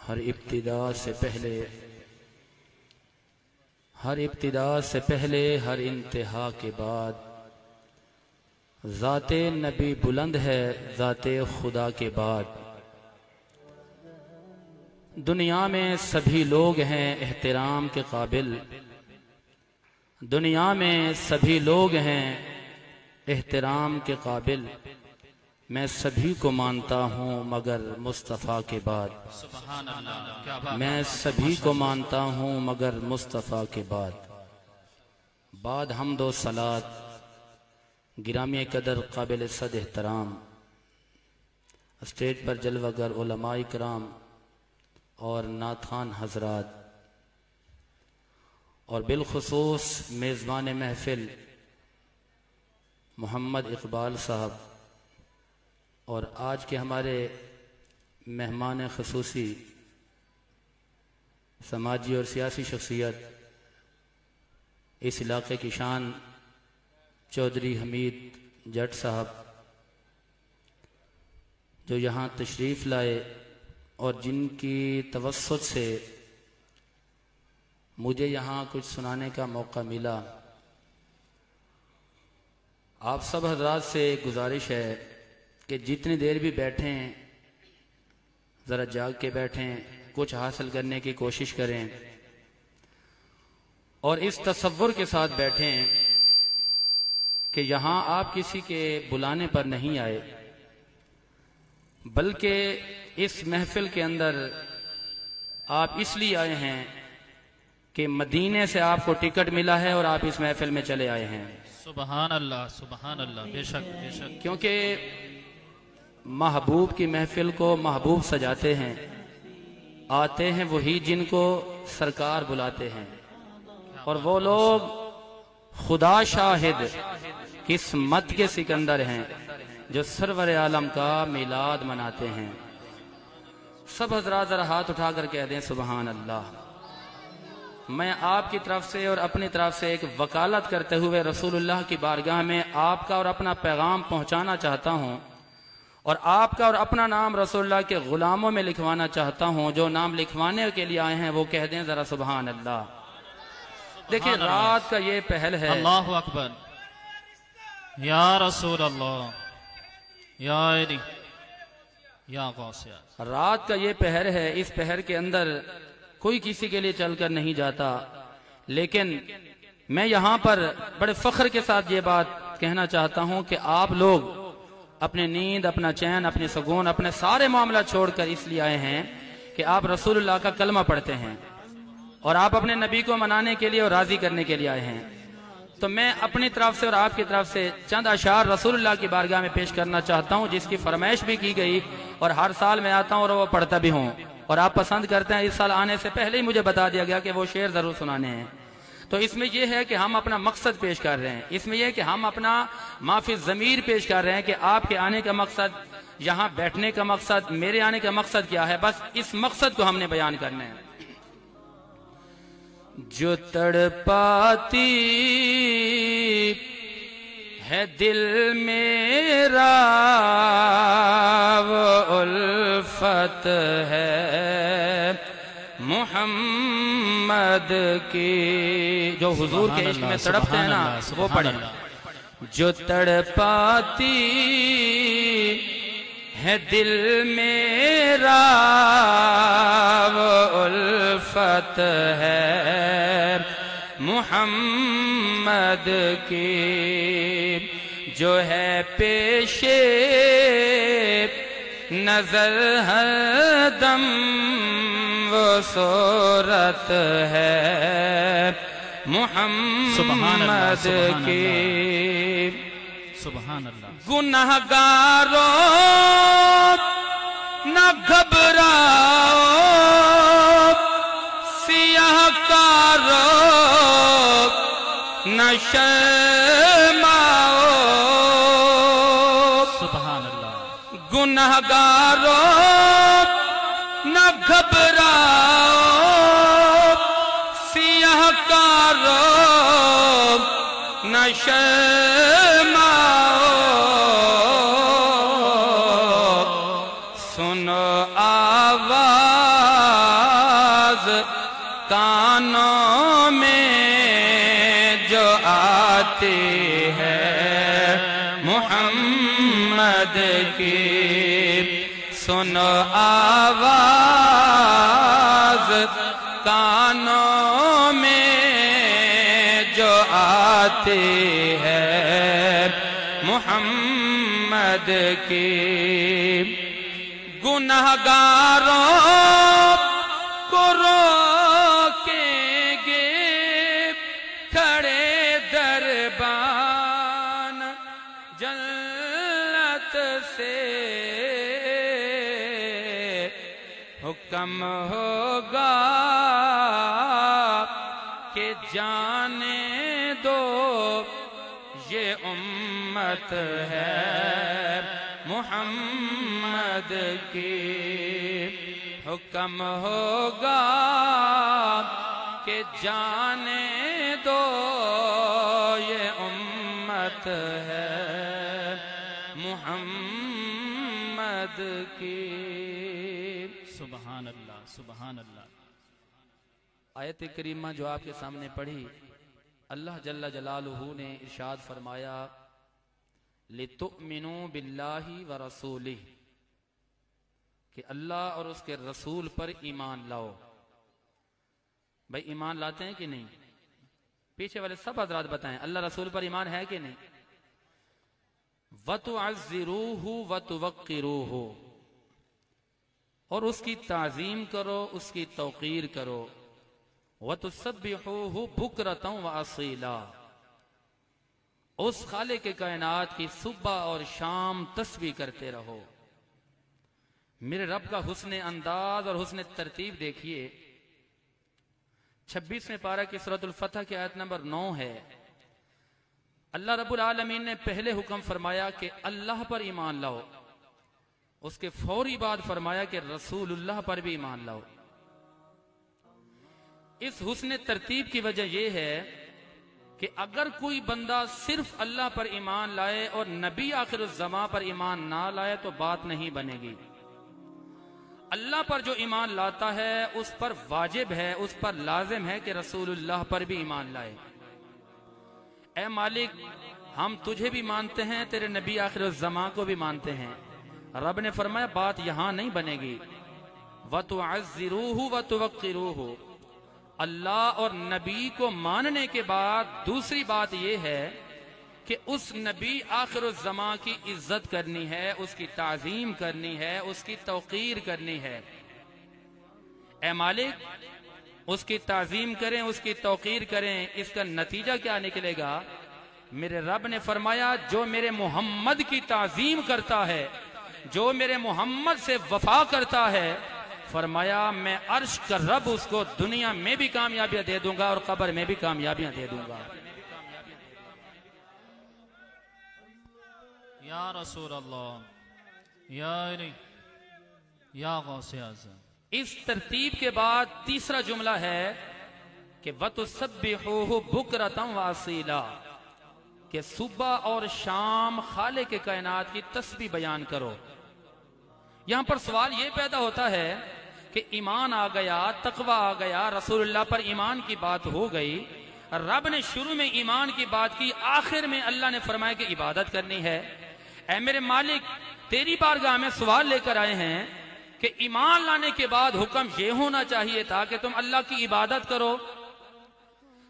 ہر ابتدا سے پہلے ہر انتہا کے بعد ذات نبی بلند ہے ذات خدا کے بعد۔ دنیا میں سبھی لوگ ہیں احترام کے قابل، دنیا میں سبھی لوگ ہیں احترام کے قابل، میں سبھی کو مانتا ہوں مگر مصطفیٰ کے بعد۔ سبحان اللہ، کیا بات ہے۔ میں سبھی کو مانتا ہوں مگر مصطفیٰ کے بعد حمد و صلات گرامی قدر قابل صد احترام اسٹیج پر جلوہ گر علماء کرام اور نعت خوان حضرات اور بالخصوص میزبان محفل محمد اقبال صاحب اور آج کے ہمارے مہمان خصوصی سماجی اور سیاسی شخصیت اس علاقے کی شان چودھری حمید جٹ صاحب جو یہاں تشریف لائے اور جن کی توسط سے مجھے یہاں کچھ سنانے کا موقع ملا۔ آپ سب حضرات سے گزارش ہے کہ جتنی دیر بھی بیٹھیں ذرا جاگ کے بیٹھیں، کچھ حاصل کرنے کی کوشش کریں اور اس تصور کے ساتھ بیٹھیں کہ یہاں آپ کسی کے بلانے پر نہیں آئے بلکہ اس محفل کے اندر آپ اس لیے آئے ہیں کہ مدینے سے آپ کو ٹکٹ ملا ہے اور آپ اس محفل میں چلے آئے ہیں۔ سبحان اللہ، سبحان اللہ، بے شک بے شک۔ کیونکہ محبوب کی محفل کو محبوب سجاتے ہیں، آتے ہیں وہی جن کو سرکار بلاتے ہیں، اور وہ لوگ خدا شاہد قسمت کے سکندر ہیں جو سرور عالم کا میلاد مناتے ہیں۔ سب حضرات ذرا ہاتھ اٹھا کر کہہ دیں سبحان اللہ۔ میں آپ کی طرف سے اور اپنی طرف سے ایک وکالت کرتے ہوئے رسول اللہ کی بارگاہ میں آپ کا اور اپنا پیغام پہنچانا چاہتا ہوں اور آپ کا اور اپنا نام رسول اللہ کے غلاموں میں لکھوانا چاہتا ہوں۔ جو نام لکھوانے کے لیے آئے ہیں وہ کہہ دیں ذرا سبحان اللہ۔ دیکھیں رات کا یہ پہل ہے، اللہ اکبر، یا رسول اللہ، یا علی، یا غوثیہ۔ رات کا یہ پہر ہے، اس پہر کے اندر کوئی کسی کے لیے چل کر نہیں جاتا، لیکن میں یہاں پر بڑے فخر کے ساتھ یہ بات کہنا چاہتا ہوں کہ آپ لوگ اپنے نیند، اپنا چین، اپنی سکون، اپنے سارے معاملہ چھوڑ کر اس لیے آئے ہیں کہ آپ رسول اللہ کا کلمہ پڑھتے ہیں اور آپ اپنے نبی کو منانے کے لیے اور راضی کرنے کے لیے آئے ہیں۔ تو میں اپنی طرف سے اور آپ کی طرف سے چند اشعار رسول اللہ کی بارگاہ میں پیش کرنا چاہتا ہوں، جس کی فرمائش بھی کی گئی اور ہر سال میں آتا ہوں اور وہ پڑھتا بھی ہوں اور آپ پسند کرتے ہیں۔ اس سال آنے سے پہلے ہی مجھے بتا دیا گیا کہ وہ شعر ضرور سنانے ہیں۔ تو اس میں یہ ہے کہ ہم اپنا مقصد پیش کر رہے ہیں، اس میں یہ ہے کہ ہم اپنا معافی ضمیر پیش کر رہے ہیں کہ آپ کے آنے کا مقصد، یہاں بیٹھنے کا مقصد، میرے آنے کا مقصد کیا ہے، بس اس مقصد کو ہم نے بیان کرنا ہے۔ جو تڑپاتی ہے دل میرا وہ الفت ہے محمد کی، جو حضور کے عشق میں تڑپتے ہیں نا وہ پڑھیں۔ جو تڑپاتی ہے دل میرا وہ الفت ہے محمد کی، جو ہے پیش نظر ہر دم وہ صورت ہے محمد کی۔ سبحان اللہ۔ گنہگاروں نہ گھبراؤ، سیاہ کاروں نہ شرماؤ، سبحان اللہ۔ گنہگاروں نہ گھبراؤ، سیاہ کاروں نہ شرماؤ، سنو آواز کانوں میں جو آتی ہے محمد کی سنو آواز کانوں میں جو آتی ہے محمد کی گنہگاروں کو روکیں گے کھڑے دربان جنت سے حکم ہوگا کہ جانے دو یہ امت ہے محمد کی حکم ہوگا کہ جانے دو یہ امت ہے محمد کی سبحان اللہ سبحان اللہ۔ آیت کریمہ جو آپ کے سامنے پڑھی، اللہ جل جلالہ نے ارشاد فرمایا لِتُؤْمِنُوا بِاللَّهِ وَرَسُولِهِ کہ اللہ اور اس کے رسول پر ایمان لاؤ۔ بھائی ایمان لاتے ہیں کہ نہیں؟ پیچھے والے سب حضرات بتائیں اللہ رسول پر ایمان ہے کہ نہیں؟ وَتُعَزِّرُوهُ وَتُوَقِّرُوهُ اور اس کی تعظیم کرو، اس کی توقیر کرو۔ وَتُسَبِّحُوهُ بُكْرَةً وَأَصِيلًا اس خالق کائنات کی صبح اور شام تسبیح کرتے رہو۔ میرے رب کا حسن انداز اور حسن ترتیب دیکھیے۔ 26ویں پارہ کی سورۃ الفتح کی آیت نمبر 9 ہے۔ اللہ رب العالمین نے پہلے حکم فرمایا کہ اللہ پر ایمان لاؤ، اس کے فوری بعد فرمایا کہ رسول اللہ پر بھی ایمان لاؤ۔ اس حسن ترتیب کی وجہ یہ ہے کہ اگر کوئی بندہ صرف اللہ پر ایمان لائے اور نبی آخر الزمان پر ایمان نہ لائے تو بات نہیں بنے گی۔ اللہ پر جو ایمان لاتا ہے اس پر واجب ہے، اس پر لازم ہے کہ رسول اللہ پر بھی ایمان لائے۔ اے مالک ہم تجھے بھی مانتے ہیں، تیرے نبی آخر الزمان کو بھی مانتے ہیں۔ رب نے فرمایا بات یہاں نہیں بنے گی۔ وَتُعَزِّرُوهُ وَتُوَقِّرُوهُ اللہ اور نبی کو ماننے کے بعد دوسری بات یہ ہے کہ اس نبی آخر الزمان کی عزت کرنی ہے، اس کی تعظیم کرنی ہے، اس کی توقیر کرنی ہے۔ اے مالک اس کی تعظیم کریں، اس کی توقیر کریں، اس کا نتیجہ کیا نکلے گا؟ میرے رب نے فرمایا جو میرے محمد کی تعظیم کرتا ہے، جو میرے محمد سے وفا کرتا ہے، فرمایا میں عرش کا رب اس کو دنیا میں بھی کامیابیاں دے دوں گا اور قبر میں بھی کامیابیاں دے دوں گا۔ یا رسول اللہ یا غوث اعظم۔ اس ترتیب کے بعد تیسرا جملہ ہے کہ وَتُسَبِّحُوهُ بُكْرَةً وَأَصِيلًا کہ صبح اور شام خالق کائنات کی تسبیح بیان کرو۔ یہاں پر سوال یہ پیدا ہوتا ہے کہ ایمان آ گیا، تقوی آ گیا، رسول اللہ پر ایمان کی بات ہو گئی، رب نے شروع میں ایمان کی بات کی، آخر میں اللہ نے فرمایا کہ عبادت کرنی ہے۔ اے میرے مالک تیری بارگاہ میں سوال لے کر آئے ہیں کہ ایمان لانے کے بعد حکم یہ ہونا چاہیے تھا کہ تم اللہ کی عبادت کرو،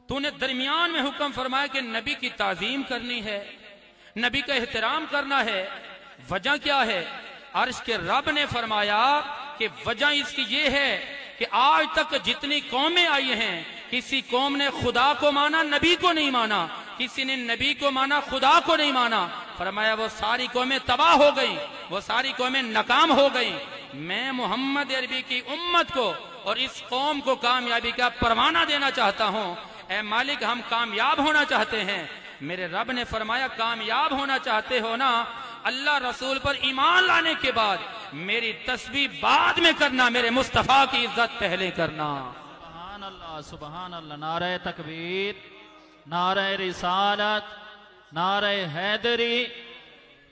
تو نے درمیان میں حکم فرمایا کہ نبی کی تعظیم کرنی ہے، نبی کا احترام کرنا ہے۔ وجہ کیا ہے؟ عرش کے رب نے فرمایا کہ وجہ اس کی یہ ہے کہ آج تک جتنی قومیں آئی ہیں کسی قوم نے خدا کو مانا، نبی کو نہیں مانا، کسی نے نبی کو مانا، خدا کو نہیں مانا۔ فرمایا وہ ساری قومیں تباہ ہو گئیں، وہ ساری قومیں ناکام ہو گئیں۔ میں محمد عربی کی امت کو اور اس قوم کو کامیابی کا پروانہ دینا چاہتا ہوں۔ اے مالک ہم کامیاب ہونا چاہتے ہیں۔ میرے رب نے فرمایا کامیاب ہونا چاہتے ہو نا، اللہ رسول پر ایمان لانے کے بعد میری تسبیح بعد میں کرنا، میرے مصطفیٰ کی عزت پہلے کرنا۔ سبحان اللہ سبحان اللہ۔ نعرہ تکبیر، نعرہ رسالت، نعرہ حیدری،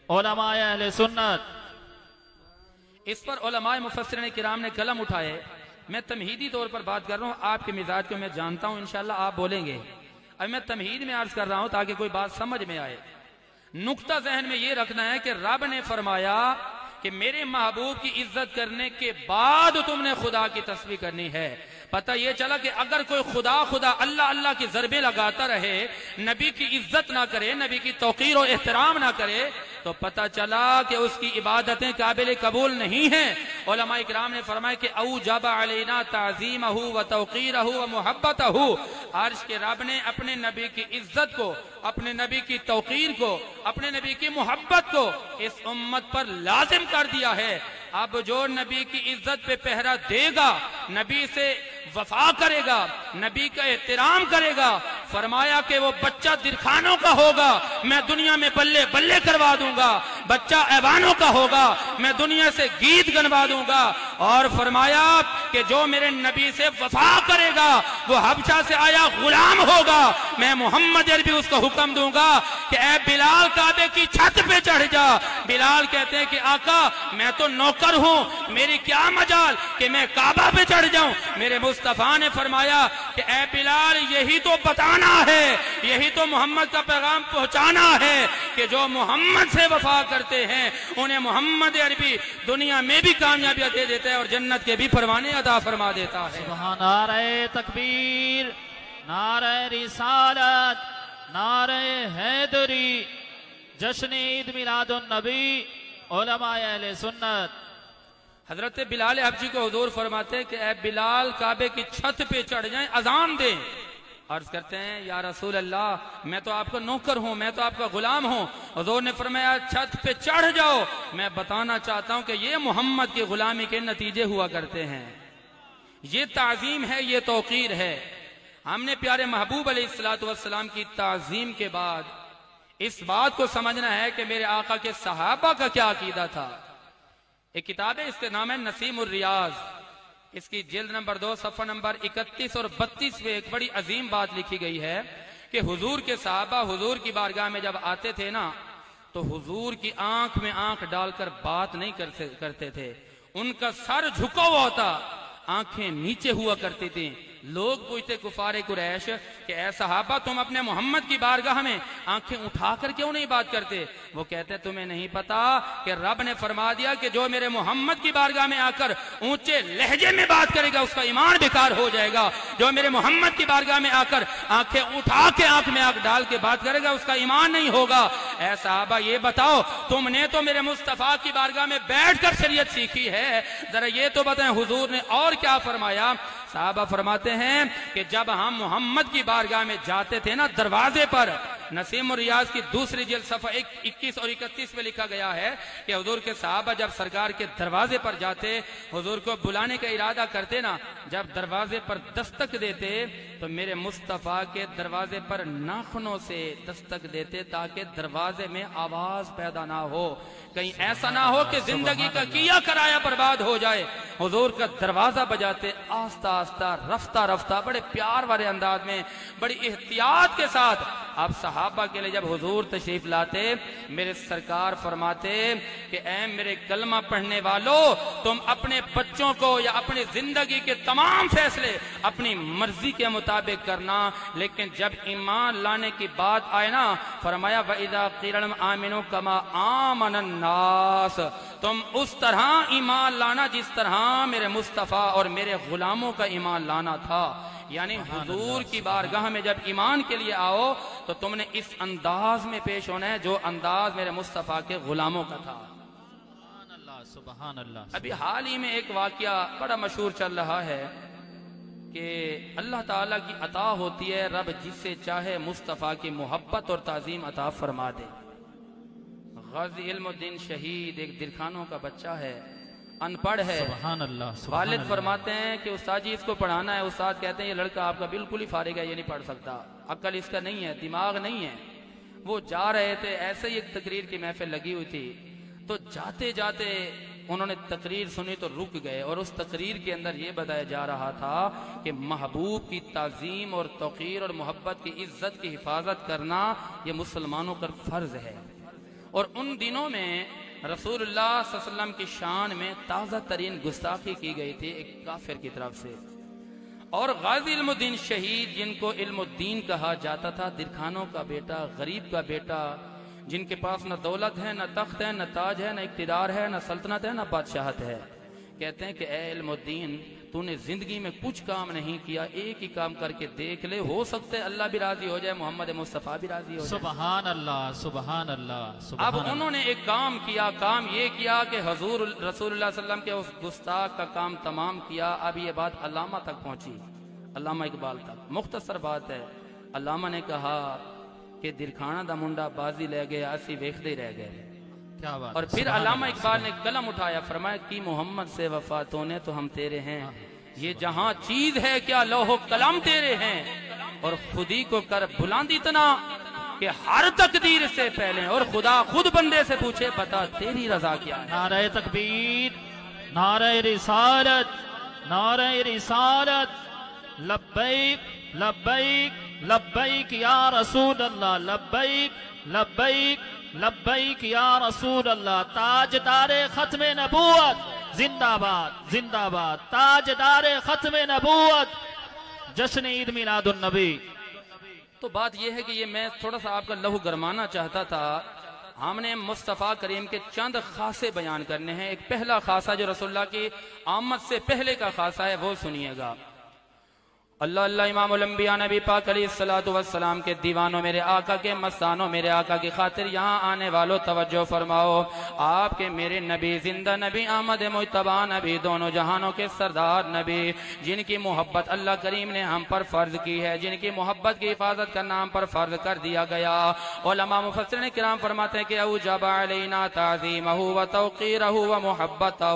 علماء اہل سنت۔ اس پر علماء مفسرین کرام نے قلم اٹھائے میں تمہیدی طور پر بات کر رہا ہوں، آپ کے مزاج کو میں جانتا ہوں، انشاءاللہ آپ بولیں گے۔ اب میں تمہید میں عرض کر رہا ہوں تاکہ کوئی بات سمجھ میں آئے۔ نقطہ ذہن میں یہ رکھنا ہے کہ رب نے فرمایا کہ میرے محبوب کی عزت کرنے کے بعد تم نے خدا کی تسبیح کرنی ہے۔ پتہ یہ چلا کہ اگر کوئی خدا خدا اللہ اللہ کی ضربے لگاتا رہے، نبی کی عزت نہ کرے، نبی کی توقیر و احترام نہ کرے، تو پتہ چلا کہ اس کی عبادتیں قابل قبول نہیں ہیں۔ علماء اکرام نے فرمایا کہ اوجب علینا تعظیمہ و توقیرہ و محبتہ، عرش کے رب نے اپنے نبی کی عزت کو، اپنے نبی کی توقیر کو، اپنے نبی کی محبت کو اس امت پر لازم کر دیا ہے۔ اب جو نبی کی عزت پہ پہرا دے گا، نبی سے وفا کرے گا، نبی کا احترام کرے گا، فرمایا کہ وہ بچہ درخانوں کا ہوگا، میں دنیا میں بلے بلے کروا دوں گا، بچہ ایوانوں کا ہوگا، میں دنیا سے گیت گنوا دوں گا، اور فرمایا کہ جو میرے نبی سے وفا کرے گا وہ حبشہ سے آیا غلام ہوگا، میں محمد عربی اس کو حکم دوں گا کہ اے بلال کعبے کی چھت پہ چڑھ جا۔ بلال کہتے ہیں کہ آقا میں تو نوکر ہوں، میری کیا مجال کہ میں کعبہ پہ چڑھ جاؤں۔ میرے مصطفیٰ نے فرمایا کہ اے بلال یہی تو بتانا ہے، یہی تو محمد کا پیغام پہنچانا ہے کہ جو محمد سے وفا کرتے ہیں انہیں محمد عربی دنیا میں بھی کامیابیاں دے دیتا ہے اور جنت کے بھی پروانے عطا فرما دیتا ہے۔ سبحان نعرہ تکبیر، نعرہ رسالت، نعرہ حیدری، جشن عید میلاد النبی، علماء اہل سنت۔ حضرت بلال حبشی کو حضور فرماتے ہیں کہ اے بلال کعبے کی چھت پہ چڑھ جائیں، اذان دیں۔ عرض کرتے ہیں یا رسول اللہ میں تو آپ کا نوکر ہوں، میں تو آپ کا غلام ہوں۔ حضور نے فرمایا چھت پہ چڑھ جاؤ، میں بتانا چاہتا ہوں کہ یہ محمد کی غلامی کے نتیجے ہوا کرتے ہیں، یہ تعظیم ہے، یہ توقیر ہے۔ ہم نے پیارے محبوب علیہ السلام کی تعظیم کے بعد اس بات کو سمجھنا ہے کہ میرے آقا کے صحابہ کا کیا عقیدہ تھا۔ ایک کتاب ہے، اس کے نام ہے نسیم الریاض، اس کی جلد نمبر 2 صفحہ نمبر 31 اور 32 میں ایک بڑی عظیم بات لکھی گئی ہے کہ حضور کے صحابہ حضور کی بارگاہ میں جب آتے تھے نا تو حضور کی آنکھ میں آنکھ ڈال کر بات نہیں کرتے تھے، ان کا سر جھکا ہوا ہوتا، آنکھیں نیچے ہوا کرتی تھیں۔ لوگ پوچھتے کفار قریش کہ اے صحابہ تم اپنے محمد کی بارگاہ میں آنکھیں اٹھا کر کیوں نہیں بات کرتے؟ وہ کہتے تمہیں نہیں پتا کہ رب نے فرما دیا کہ جو میرے محمد کی بارگاہ میں آ کر اونچے لہجے میں بات کرے گا اس کا ایمان بیکار ہو جائے گا، جو میرے محمد کی بارگاہ میں آ کر آنکھیں اٹھا کے آنکھ میں آنکھ ڈال کے بات کرے گا اس کا ایمان نہیں ہوگا۔ اے صحابہ یہ بتاؤ تم نے تو میرے مصطفیٰ کی بارگاہ میں بیٹھ کر شریعت سیکھی ہے، ذرا یہ تو بتائیں حضور نے اور کیا فرمایا؟ صحابہ فرماتے ہیں کہ جب ہم محمد کی بارگاہ میں جاتے تھے نا دروازے پر، نسیم الریاض کی دوسری جلد صفحہ 21 اور 31 میں لکھا گیا ہے کہ حضور کے صحابہ جب سرکار کے دروازے پر جاتے، حضور کو بلانے کا ارادہ کرتے نا، جب دروازے پر دستک دیتے تو میرے مصطفیٰ کے دروازے پر ناخنوں سے دستک دیتے تاکہ دروازے میں آواز پیدا نہ ہو، کہیں ایسا نہ ہو کہ زندگی کا کیا کرایا برباد ہو جائے۔ حضور کا دروازہ بجاتے آہستہ آہستہ رفتہ رفتہ بڑے پیار والے انداز میں بڑی احتیاط کے ساتھ آپ صحابہ کے لئے جب حضور تشریف لاتے میرے سرکار فرماتے کہ اے میرے کلمہ پڑھنے والو تم اپنے بچوں کو یا اپنی زندگی کے تمام فیصلے اپنی مرضی کے مطابق کرنا، لیکن جب ایمان لانے کی بات آئے نا فرمایا وَإِذَا قِيلَ لَهُمْ آمِنُوا كَمَا آمَنَ النَّاسُ، تم اس طرح ایمان لانا جس طرح میرے مصطفیٰ اور میرے غلاموں کا ایمان لانا تھا۔ یعنی حضور کی بارگاہ میں جب ایمان کے لیے آؤ تو تم نے اس انداز میں پیش ہونا ہے جو انداز میرے مصطفیٰ کے غلاموں کا تھا۔ سبحان اللہ، سبحان اللہ۔ ابھی حال ہی میں ایک واقعہ بڑا مشہور چل رہا ہے کہ اللہ تعالیٰ کی عطا ہوتی ہے، رب جس سے چاہے مصطفیٰ کی محبت اور تعظیم عطا فرما دے۔ غازی علم الدین شہید ایک درخانوں کا بچہ ہے، ان پڑھ ہے، سبحان اللہ، والد فرماتے ہیں کہ استاد جی اس کو پڑھانا ہے، استاد کہتے ہیں یہ لڑکا آپ کا بالکل ہی فارغ ہے، یہ نہیں پڑھ سکتا، عقل اس کا نہیں ہے، دماغ نہیں ہے۔ وہ جا رہے تھے، ایسے ہی ایک تقریر کی محفل لگی ہوئی تھی، تو جاتے جاتے انہوں نے تقریر سنی تو رک گئے، اور اس تقریر کے اندر یہ بتایا جا رہا تھا کہ محبوب کی تعظیم اور توقیر اور محبت کی عزت کی حفاظت کرنا یہ مسلمانوں پر فرض ہے۔ اور ان دنوں میں رسول اللہ صلی اللہ علیہ وسلم کی شان میں تازہ ترین گستاخی کی گئی تھی ایک کافر کی طرف سے، اور غازی علم الدین شہید جن کو علم الدین کہا جاتا تھا، درخانوں کا بیٹا، غریب کا بیٹا، جن کے پاس نہ دولت ہے، نہ تخت ہے، نہ تاج ہے، نہ اقتدار ہے، نہ سلطنت ہے، نہ بادشاہت ہے، کہتے ہیں کہ اے علم الدین تو نے زندگی میں کچھ کام نہیں کیا، ایک ہی کام کر کے دیکھ لے، ہو سکتا ہے اللہ بھی راضی ہو جائے، محمد مصطفیٰ بھی راضی ہو جائے۔ سبحان اللہ سبحان اللہ سبحان اب اللہ۔ انہوں نے ایک کام کیا، کام یہ کیا کہ حضور رسول اللہ صلی اللہ علیہ وسلم کے اس گستاخ کا کام تمام کیا۔ اب یہ بات علامہ تک پہنچی، علامہ اقبال تک۔ مختصر بات ہے، علامہ نے کہا کہ درخانہ دا منڈا بازی لے گیا، اسی ویکھدے رہ گئے۔ کیا بات اور ہے، پھر سبحان علامہ اللہ، اقبال نے قلم اٹھایا، فرمایا کہ محمد سے وفا تو نے تو ہم تیرے ہیں، یہ جہاں چیز ہے کیا لوح و قلم تیرے ہیں، اور خودی کو کر بلند اتنا کہ ہر تقدیر سے پہلے، اور خدا خود بندے سے پوچھے بتا تیری رضا کیا ہے۔ نعرہ تکبیر، نعرہ رسالت، نعرہ رسالت، لبیک لبیک لبیک یا رسول اللہ، لبیک لبیک لبیک یا رسول اللہ۔ تاجدار ختم نبوت زندہ باد زندہ باد، تاجدار ختم نبوت، جشن عید میلاد النبی۔ تو بات یہ ہے کہ یہ میں تھوڑا سا آپ کا لہو گرمانا چاہتا تھا۔ ہم نے مصطفیٰ کریم کے چند خاصے بیان کرنے ہیں۔ ایک پہلا خاصہ جو رسول اللہ کی آمد سے پہلے کا خاصہ ہے وہ سنیے گا۔ اللہ اللہ امام الانبیاء نبی پاک علیہ السلام کے دیوانوں، میرے آقا کے مستانوں، میرے آقا کی خاطر یہاں آنے والوں توجہ فرماؤ۔ آپ کے میرے نبی، زندہ نبی، آمد مجتبی نبی، دونوں جہانوں کے سردار نبی، جن کی محبت اللہ کریم نے ہم پر فرض کی ہے، جن کی محبت کی حفاظت کرنا ہم پر فرض کر دیا گیا۔ علماء مفسرین کرام فرماتے ہیں کہ اوجب علینا تعظیمہ و توقیرہ و محبتہ۔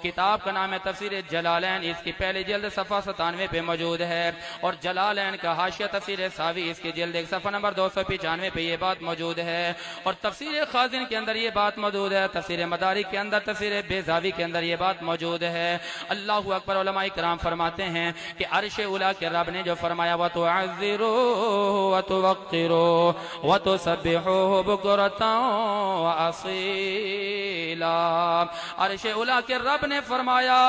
کتاب کا نام ہے تفسیر جلالین، اس کی پہلی جلد صفحہ 97 پہ موجود ہے، اور جلالین کا حاشیہ تفسیر ساوی اس کی جلد 1 صفحہ نمبر 295 پہ یہ بات موجود ہے، اور تفسیر خازن کے اندر یہ بات موجود ہے، تفسیر مدارک کے اندر، تفسیر بیضاوی کے اندر یہ بات موجود ہے۔ اللہ اکبر۔ علماء کرام فرماتے ہیں کہ عرش اولی کے رب نے جو فرمایا وَتُعَذِّرُوا وَتُوَقِّرُوا وَتُسَبِّحُوهُ بُكْرَةً وَأَصِيلًا۔ عرش اولی کے رب نے فرمایا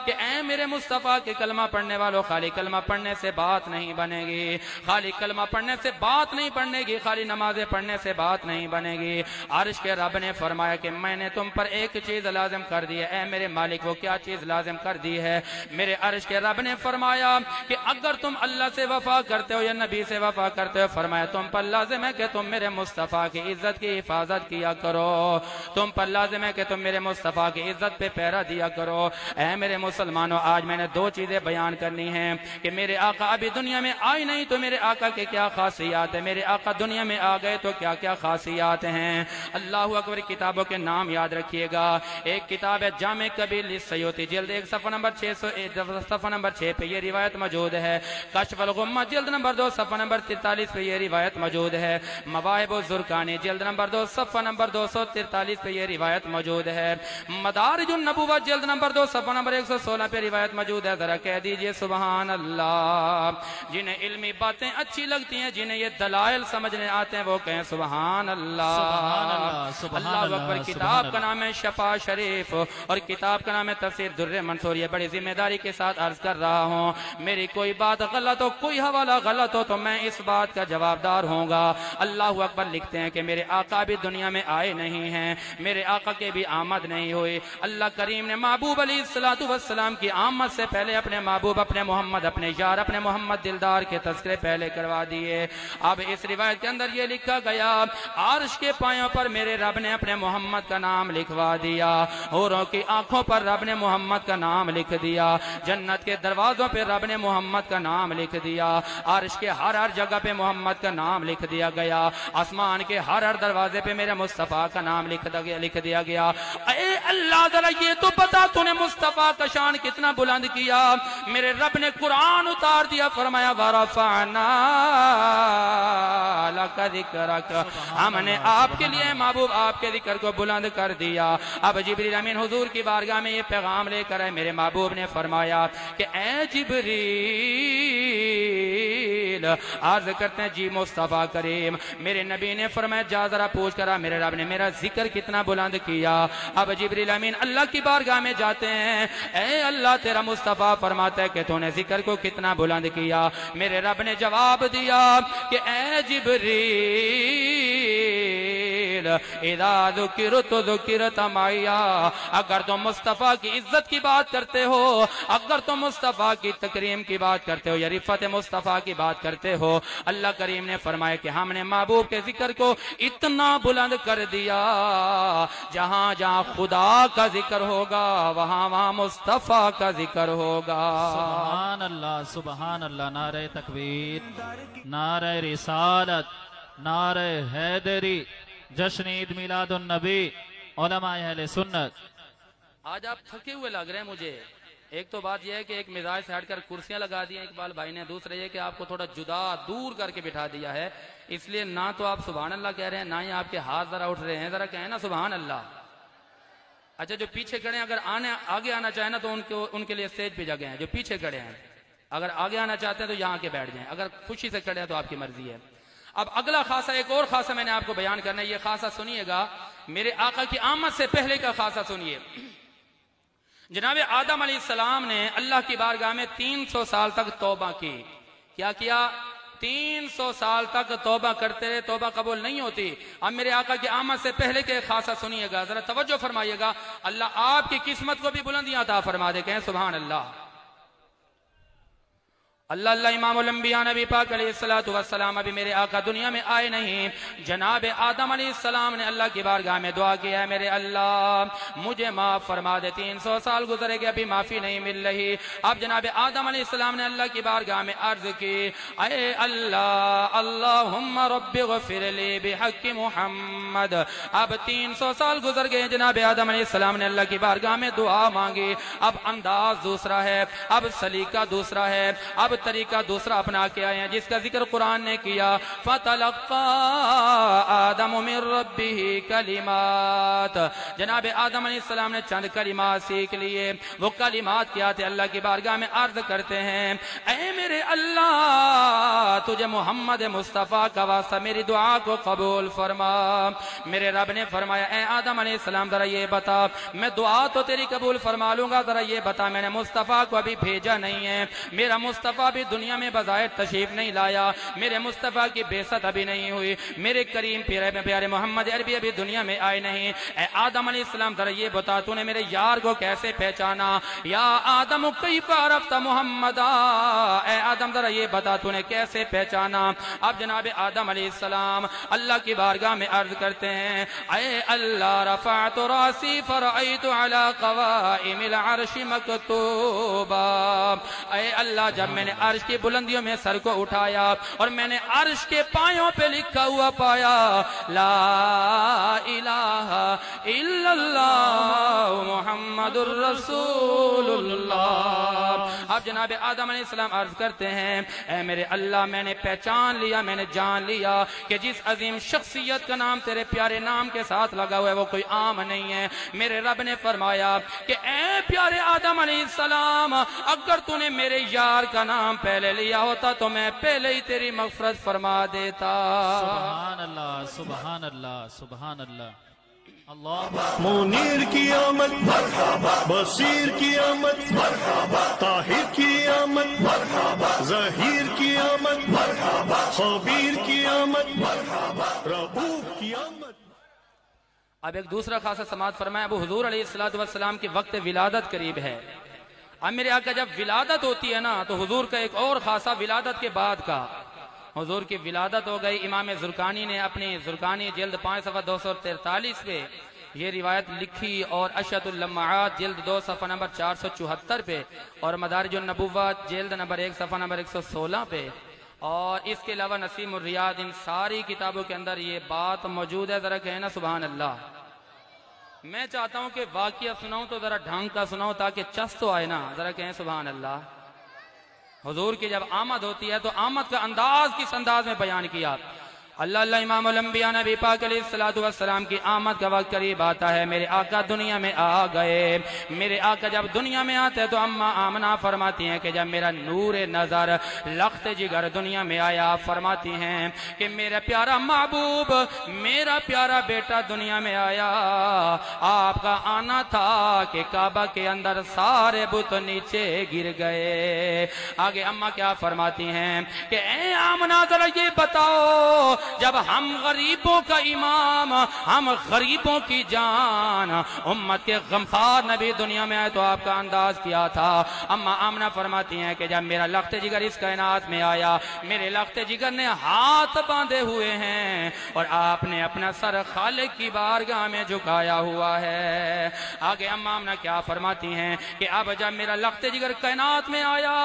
کہ اے میرے مصطفیٰ کے کلمہ پڑھنے والوں، خالی کلمہ پڑھنے سے بات نہیں بنے گی، خالی کلمہ پڑھنے سے بات نہیں بنے گی، خالی نمازیں پڑھنے سے بات نہیں بنے گی۔ عرش کے رب نے فرمایا کہ میں نے تم پر ایک چیز لازم کر دی ہے۔ اے میرے مالک وہ کیا چیز لازم کر دی ہے؟ میرے عرش کے رب نے فرمایا کہ اگر تم اللہ سے وفا کرتے ہو یا نبی سے وفا کرتے ہو، فرمایا تم پر لازم ہے کہ تم میرے مصطفیٰ کی عزت کی حفاظت کیا کرو، تم پر لازم ہے کہ تم میرے مصطفیٰ کی عزت پہ پہرا دیا کرو۔ اے میرے مسلمانوں، آج میں نے دو چیزیں بیان کرنی ہیں کہ میرے آقا ابھی دنیا میں آئی نہیں تو میرے آقا کے کیا خاصیات ہیں، میرے آقا دنیا میں آ گئے تو کیا کیا خاصیات ہیں۔ اللہ اکبر۔ کتابوں کے نام یاد رکھیے گا۔ ایک کتاب ہے جامع کبیر للسیوطی، جلد 1 صفحہ نمبر 6 پہ یہ روایت موجود ہے۔ کشف الغمہ جلد نمبر 2 صفحہ نمبر 43 پہ یہ روایت موجود ہے۔ مواہب الزرقانی جلد نمبر 2 صفحہ نمبر 243 پہ یہ روایت موجود ہے۔ مدارج النبوت جلد نمبر 2 صفحہ نمبر 116 پہ روایت موجود ہے۔ ذرا کہہ دیجئے سبحان اللہ۔ جنہیں علمی باتیں اچھی لگتی ہیں، جنہیں یہ دلائل سمجھنے آتے ہیں، وہ کہیں سبحان اللہ۔ سبحان اللہ، سبحان اللہ اکبر۔ اللہ، کتاب کا نام ہے شفا شریف اور کتاب کا نام ہے تفسیر در منصور۔ یہ بڑی ذمہ داری کے ساتھ عرض کر رہا ہوں، میری کوئی بات غلط ہو، کوئی حوالہ غلط ہو تو میں اس بات کا جواب دار ہوں گا۔ اللہ اکبر۔ لکھتے ہیں کہ میرے آقا بھی دنیا میں آئے نہیں ہیں، میرے آقا کے بھی آمد نہیں ہوئی۔ اللہ کریم نے محبوب علیہ السلام کی آمد سے پہلے اپنے محبوب، اپنے محمد، اپنے یار، اپنے محمد دلدار کے تذکرے پہلے کروا دیے۔ اب اس روایت کے اندر یہ لکھا گیا، عرش کے پایوں پر میرے رب نے اپنے محمد کا نام لکھوا دیا، حوروں کی آنکھوں پر رب نے محمد کا نام لکھ دیا، جنت کے دروازوں پہ رب نے محمد کا نام لکھ دیا، عرش کے ہر جگہ پہ محمد کا نام لکھ دیا گیا، آسمان کے ہر دروازے پہ میرے مصطفیٰ کا نام لکھ دیا گیا۔ اے اللہ ذرا یہ تو بتا تو نے مصطفیٰ کا شان کتنا بلند کیا۔ میرے رب نے قرآن اتار دیا، فرمایا وَرَفَعْنَا لَكَ ذِكْرَكَ، ہم نے آپ کے لیے محبوب آپ کے ذکر کو بلند کر دیا۔ اب جبریل امین حضور کی بارگاہ میں یہ پیغام لے کر آئے، میرے محبوب نے فرمایا کہ اے جبریل عرض کرتے ہیں جی مصطفیٰ کریم، میرے نبی نے فرمایا جا ذرا پوچھ کرا میرے رب نے میرا ذکر کتنا بلند کیا۔ اب جبریل امین اللہ کی بارگاہ میں جاتے ہیں، اے اللہ تیرا مصطفیٰ فرماتا ہے کہ تو نے ذکر کو کتنا بلند کیا؟ میرے رب نے جواب دیا کہ اے جبریل اذا ذکرت ذکرت معیا، اگر تم مصطفیٰ کی عزت کی بات کرتے ہو، اگر تم مصطفیٰ کی تکریم کی بات کرتے ہو یا رفعت مصطفیٰ کی بات کرتے ہو، اللہ کریم نے فرمایا کہ ہم نے محبوب کے ذکر کو اتنا بلند کر دیا جہاں جہاں خدا کا ذکر ہوگا وہاں وہاں مصطفیٰ کا ذکر ہوگا۔ سبحان اللہ سبحان اللہ، نعرہ تکبیر، نعرہ رسالت، نعرہ حیدری، جشن عید میلاد النبی، علماء اہل سنت۔ آج آپ تھکے ہوئے لگ رہے ہیں مجھے۔ ایک تو بات یہ ہے کہ ایک مزاج سے ہٹ کر کرسیاں لگا دی ہیں اقبال بھائی نے، دوسرا یہ کہ آپ کو تھوڑا جدا دور کر کے بٹھا دیا ہے، اس لیے نہ تو آپ سبحان اللہ کہہ رہے ہیں نہ ہی آپ کے ہاتھ ذرا اٹھ رہے ہیں، ذرا کہیں نا سبحان اللہ۔ اچھا جو پیچھے کھڑے ہیں اگر آگے آنا چاہیں نا تو ان کے لیے اسٹیج پہ جگہ ہیں، جو پیچھے کھڑے ہیں اگر آگے آنا چاہتے ہیں تو یہاں کے بیٹھ جائیں، اگر خوشی سے کھڑے ہیں تو آپ کی مرضی ہے۔ اب اگلا خاصہ ایک اور خاصہ میں نے آپ کو بیان کرنا ہے، یہ خاصہ سنیے گا، میرے آقا کی آمد سے پہلے کا خاصہ سنیے۔ جناب آدم علیہ السلام نے اللہ کی بارگاہ میں 300 سال تک توبہ کی۔ کیا کیا؟ 300 سال تک توبہ کرتے رہے، توبہ قبول نہیں ہوتی۔ اب میرے آقا کی آمد سے پہلے کے خاصہ سنیے گا، ذرا توجہ فرمائیے گا، اللہ آپ کی قسمت کو بھی بلندیاں عطا فرما دے، کہیں سبحان اللہ۔ اللہ اللہ امام الانبیاء نبی پاک علیہ السلام ابھی میرے آقا دنیا میں آئے نہیں، جناب آدم علیہ السلام نے اللہ کی بارگاہ میں دعا کیا ہے میرے اللہ مجھے معاف فرما دے، 300 سال گزرے گئے ابھی معافی نہیں مل رہی۔ اب جناب آدم علیہ السلام نے اللہ کی بارگاہ میں عرض کی اے اللہ اللہم رب غفر لی بحق محمد۔ اب 300 سال گزر گئے، جناب آدم علیہ السلام نے اللہ کی بارگاہ میں دعا مانگی، اب انداز دوسرا ہے، اب سلیقہ دوسرا ہے، اب طریقہ دوسرا اپنا کے آئے ہیں جس کا ذکر قرآن نے کیا، فَتَلَقَّى آدَمُ مِن رَبِّهِ کلمات۔ جناب آدم علیہ السلام نے چند کلمات سیکھ لیے، وہ کلمات کیا تھے؟ اللہ کی بارگاہ میں عرض کرتے ہیں اے میرے اللہ تجھے محمد مصطفیٰ کا واسطہ میری دعا کو قبول فرما۔ میرے رب نے فرمایا اے آدم علیہ السلام ذرا یہ بتا، میں دعا تو تیری قبول فرما لوں گا، ذرا یہ بتا میں نے مصطفیٰ کو ابھی بھیجا نہیں ہے، میرا مصطفیٰ بھی دنیا میں بظاہر تشریف نہیں لایا، میرے مصطفیٰ کی بعثت ابھی نہیں ہوئی، میرے کریم پیارے محمد عربی ابھی دنیا میں آئے نہیں۔ اے آدم علیہ السلام ذرا یہ بتا تو نے میرے یار کو کیسے پہچانا؟ یا آدم کیف عرفت محمدا، اے آدم ذرا یہ بتا تو نے کیسے پہچانا؟ اب جناب آدم علیہ السلام اللہ کی بارگاہ میں عرض کرتے ہیں اے اللہ رفعت راسی فرأیت علی قوائم العرش مکتوبا، اے اللہ جب میں نے عرش کی بلندیوں میں سر کو اٹھایا اور میں نے عرش کے پایوں پہ لکھا ہوا پایا لا الہ الا اللہ محمد الرسول اللہ۔ اب جناب آدم علیہ السلام عرض کرتے ہیں اے میرے اللہ میں نے پہچان لیا، میں نے جان لیا کہ جس عظیم شخصیت کا نام تیرے پیارے نام کے ساتھ لگا ہوا ہے وہ کوئی عام نہیں ہے۔ میرے رب نے فرمایا کہ اے پیارے آدم علیہ السلام اگر تو نے میرے یار کا نام پہلے لیا ہوتا تو میں پہلے ہی تیری مغفرت فرما دیتا۔ سبحان اللہ سبحان اللہ سبحان اللہ۔ اللہ منیر کی آمد بصیر کی آمد طاہر کی آمد ظہیر کی آمد خبیر کی آمد رؤوف کی آمد۔ اب ایک دوسرا خاصا سماعت فرمایا، ابو حضور علیہ السلام کی وقت ولادت قریب ہے۔ اب میرے آقا جب ولادت ہوتی ہے نا تو حضور کا ایک اور خاصہ ولادت کے بعد کا، حضور کی ولادت ہو گئی۔ امام زرقانی نے اپنی زرقانی جلد 5 صفحہ 243 پہ یہ روایت لکھی، اور اشہۃ اللمعات جلد 2 صفحہ نمبر 474 پہ، اور مدارج النبوات جلد نمبر 1 صفحہ نمبر 116 پہ، اور اس کے علاوہ نسیم الریاض، ان ساری کتابوں کے اندر یہ بات موجود ہے۔ ذرا کہنا سبحان اللہ۔ میں چاہتا ہوں کہ واقعہ سناؤں تو ذرا ڈھنگ کا سناؤں تاکہ چس تو آئے نا، ذرا کہیں سبحان اللہ۔ حضور کی جب آمد ہوتی ہے تو آمد کا انداز کس انداز میں بیان کیا؟ اللہ اللہ امام الانبیاء نبی پاک علیہ السلام کی آمد کا وقت قریب آتا ہے. میرے آقا دنیا میں آ گئے. میرے آقا جب دنیا میں آتے تو اماں آمنہ فرماتی ہیں کہ جب میرا نور نظر لخت جگر دنیا میں آیا، فرماتی ہیں کہ میرا پیارا محبوب، میرا پیارا بیٹا دنیا میں آیا. آپ کا آنا تھا کہ کعبہ کے اندر سارے بت نیچے گر گئے. آگے اماں کیا فرماتی ہیں کہ اے آمنہ ذرا یہ بتاؤ، جب ہم غریبوں کا امام، ہم غریبوں کی جان، امت کے غمخوار نبی دنیا میں آئے تو آپ کا انداز کیا تھا. اماں آمنہ فرماتی ہیں کہ جب میرا لخت جگر اس کائنات میں آیا، میرے لخت جگر نے ہاتھ باندھے ہوئے ہیں اور آپ نے اپنا سر خالق کی بارگاہ میں جھکایا ہوا ہے. آگے اماں آمنہ کیا فرماتی ہیں کہ اب جب میرا لخت جگر کائنات میں آیا،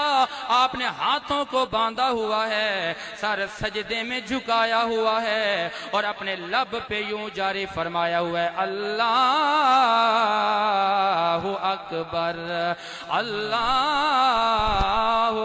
آپ نے ہاتھوں کو باندھا ہوا ہے، سر سجدے میں جھکایا ہوا ہے اور اپنے لب پہ یوں جاری فرمایا ہوا ہے اللہ اکبر، اللہ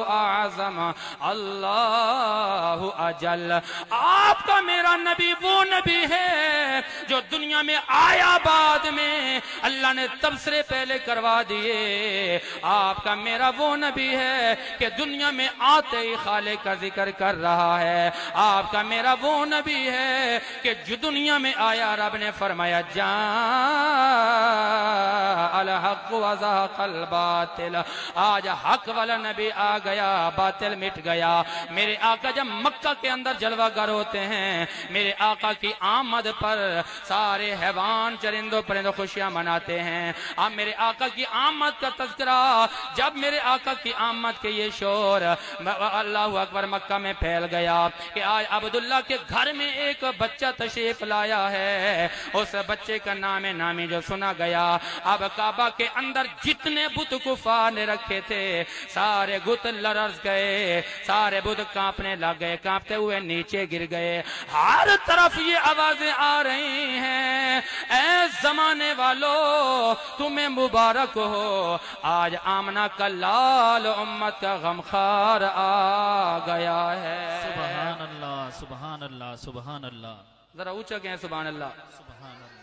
اعظم، اللہ اجل. آپ کا میرا نبی وہ نبی ہے جو دنیا میں آیا بعد میں، اللہ نے تبصرے پہلے کروا دیے. آپ کا میرا وہ نبی ہے کہ دنیا میں آتے ہی خالق کا ذکر کر رہا ہے. آپ کا میرا وہ نبی ہے کہ جو دنیا میں آیا رب نے فرمایا جاء الحق وزهق الباطل. آج حق والا نبی آ گیا، باطل مٹ گیا. میرے آقا جب مکہ کے اندر جلوہ گر ہوتے ہیں، میرے آقا کی آمد پر سارے حیوان چرندوں پرندوں خوشیاں مناتے ہیں. اب میرے آقا کی آمد کا تذکرہ، جب میرے آقا کی آمد کے یہ شور اللہ اکبر مکہ میں پھیل گیا کہ آج عبداللہ کے گھر میں ایک بچہ تشریف لایا ہے. اس بچے کا نام نامی جو سنا گیا. اب کعبہ کے اندر جتنے بت کفار نے رکھے تھے سارے بت لرز گئے، سارے بت کانپنے لگ گئے، کانپتے ہوئے نیچے گر گئے. ہر طرف یہ آوازیں آ رہی ہیں اے زمانے والو تمہیں مبارک ہو، آج آمنہ کا لال امت کا غمخوار آ گیا ہے. سبحان اللہ، سبحان اللہ، سبحان اللہ. ذرا اونچا کہیں سبحان اللہ. سبحان اللہ.